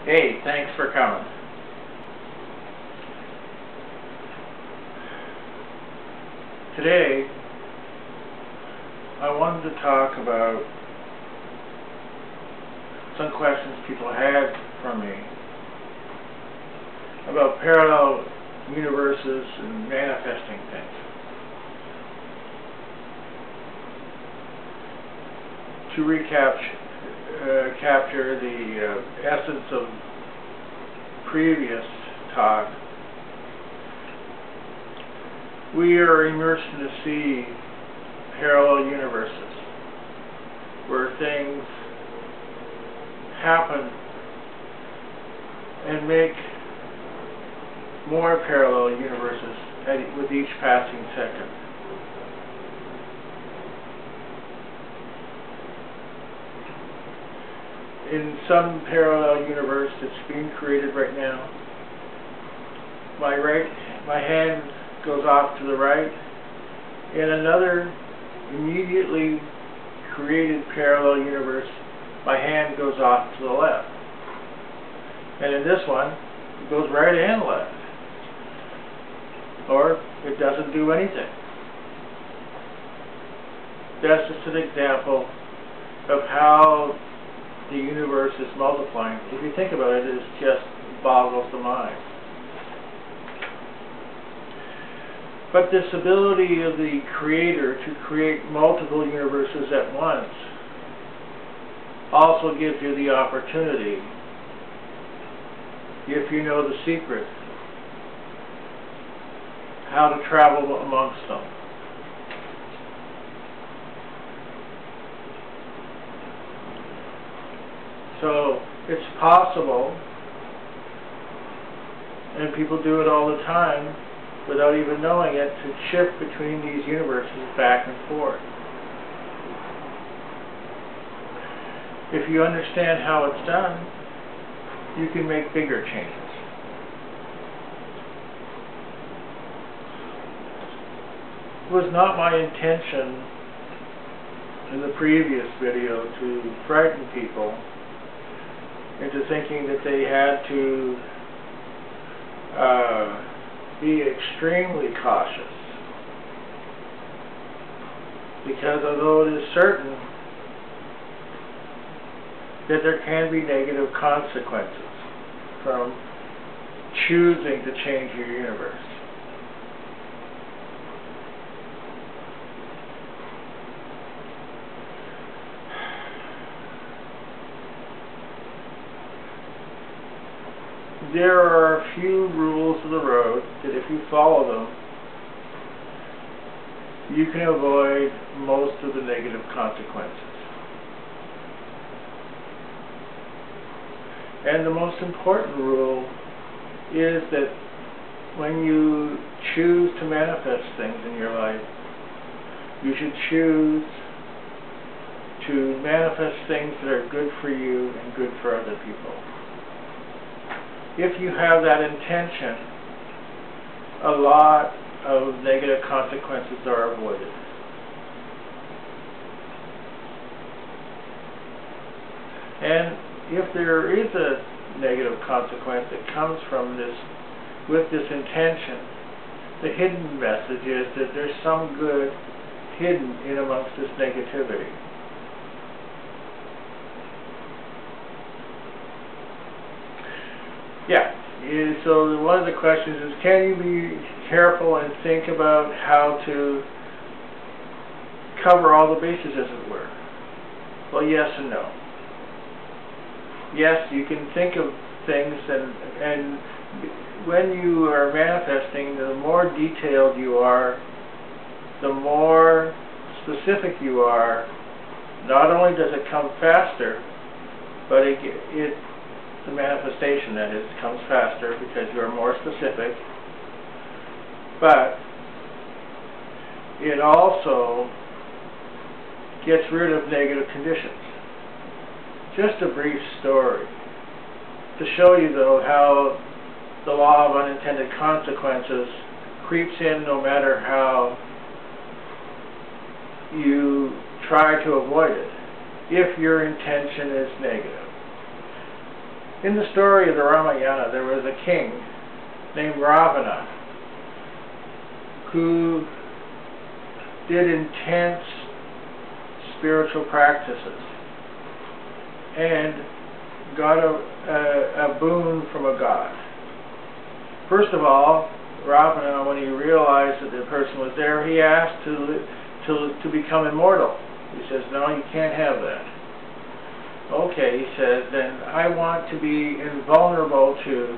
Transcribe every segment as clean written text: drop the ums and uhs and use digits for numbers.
Hey, thanks for coming. Today, I wanted to talk about some questions people had from me about parallel universes and manifesting things. To capture the essence of previous talk, we are immersed in a sea parallel universes where things happen and make more parallel universes with each passing second. In some parallel universe that's being created right now, my hand goes off to the right. In another immediately created parallel universe, my hand goes off to the left. And in this one, it goes right and left. Or it doesn't do anything. That's just an example of how the universe is multiplying. If you think about it, it just boggles the mind. But this ability of the Creator to create multiple universes at once also gives you the opportunity, if you know the secret, how to travel amongst them. So it's possible, and people do it all the time without even knowing it, to shift between these universes back and forth. If you understand how it's done, you can make bigger changes. It was not my intention in the previous video to frighten people into thinking that they had to be extremely cautious. Because although it is certain that there can be negative consequences from choosing to change your universe. There are a few rules of the road that if you follow them, you can avoid most of the negative consequences. And the most important rule is that when you choose to manifest things in your life, you should choose to manifest things that are good for you and good for other people. If you have that intention, a lot of negative consequences are avoided. And if there is a negative consequence that comes from this, with this intention, the hidden message is that there's some good hidden in amongst this negativity. Yeah, so one of the questions is, can you be careful and think about how to cover all the bases, as it were? Well, yes and no. Yes, you can think of things, and when you are manifesting, the more detailed you are, the more specific you are. Not only does it come faster, but the manifestation, that is, comes faster because you are more specific, but it also gets rid of negative conditions. Just a brief story to show you, though, how the law of unintended consequences creeps in no matter how you try to avoid it, if your intention is negative. In the story of the Ramayana, there was a king named Ravana who did intense spiritual practices and got a boon from a god. First of all, Ravana, when he realized that the person was there, he asked to become immortal. He says, no, you can't have that. Okay, he says, then I want to be invulnerable to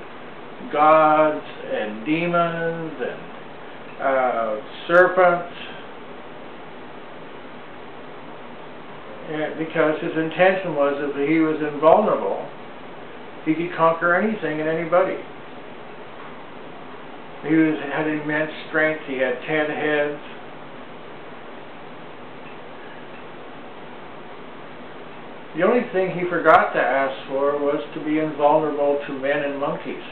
gods and demons and serpents, because his intention was that if he was invulnerable, he could conquer anything and anybody. He had immense strength. He had 10 heads. The only thing he forgot to ask for was to be invulnerable to men and monkeys.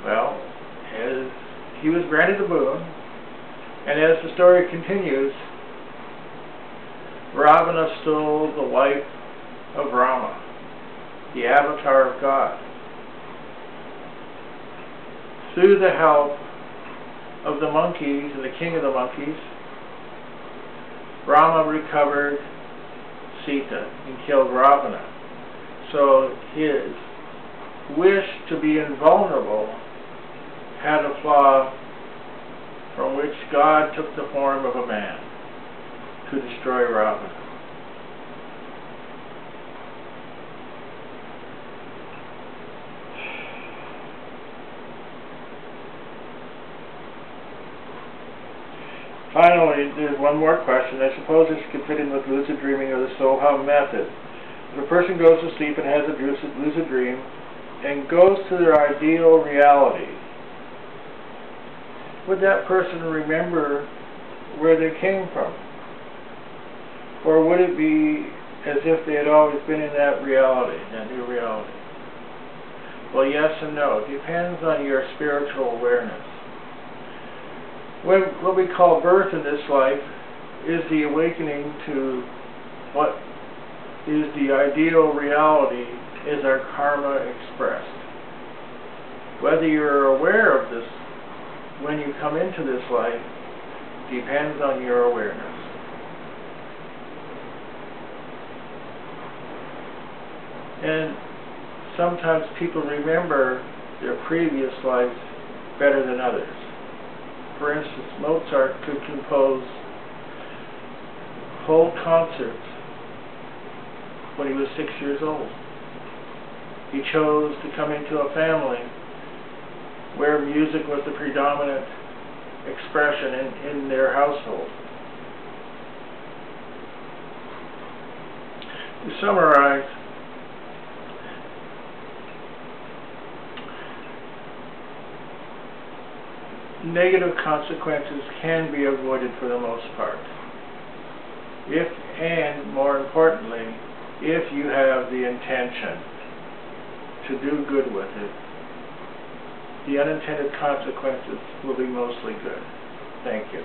Well, as he was granted the boon, and as the story continues, Ravana stole the wife of Rama, the avatar of God. Through the help of the monkeys and the king of the monkeys, Rama recovered Sita and killed Ravana. So his wish to be invulnerable had a flaw from which God took the form of a man to destroy Ravana. Finally, there's one more question. I suppose this could fit in with lucid dreaming or the Soham method. If a person goes to sleep and has a lucid dream and goes to their ideal reality, would that person remember where they came from? Or would it be as if they had always been in that reality, that new reality? Well, yes and no. It depends on your spiritual awareness. What we call birth in this life is the awakening to what is the ideal reality, is our karma expressed. Whether you're aware of this when you come into this life depends on your awareness. And sometimes people remember their previous lives better than others. For instance, Mozart could compose whole concerts when he was 6 years old. He chose to come into a family where music was the predominant expression in their household. To summarize, negative consequences can be avoided for the most part. If, and more importantly, if you have the intention to do good with it, the unintended consequences will be mostly good. Thank you.